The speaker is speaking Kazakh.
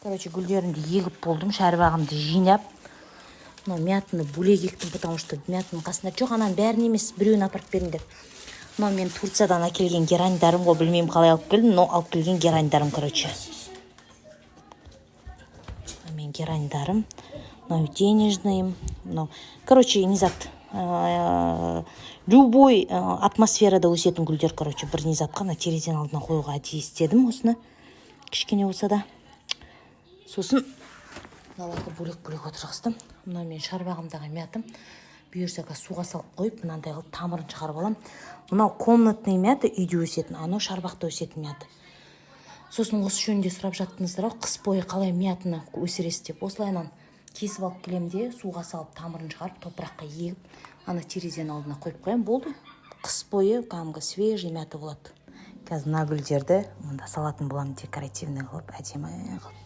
Короче, гүлдерімді егіп болдым, шәрбағымды жинап. Но мятыны бөлек ектім, потому что мятының қасында жоқ, анан бәрін емес, біреуін апарып беріңдер. Но мен Турциядан әкелген герандарым ғой, білмеймін қалай алып келдім, но алып келген герандарым, короче. Мен герандарым, но денежным, но, короче, не зат. Любой атмосферада өсетін гүлдер, короче, бір не затқа, на терезен алдына қоюға әдейі істедім осыны. Кішкене болса да. Сосын мыналарды бөлек-бөлек отырғыздым. Мына мен шарбағымдағы мятым. Бұйырса суға салып қойып, мынандай қылып тамырын шығарып алам. Мынау комнатный мяты үйде өсетін, анау шарбақта өсетін мяты. Сосын осы жөнінде сұрап жаттыңыздар, қыс бойы қалай мятыны өсіресіз деп. Осылайынан кесіп алып келемде, суға салып тамырын шығарып, топыраққа егіп, ана терезенің алдына қойып қоям, болды. Қыс бойы кәдімгі свежий мяты болады. Қазір мына гүлдерді мында салатын боламын, декоративный қылып, әдемі қылып.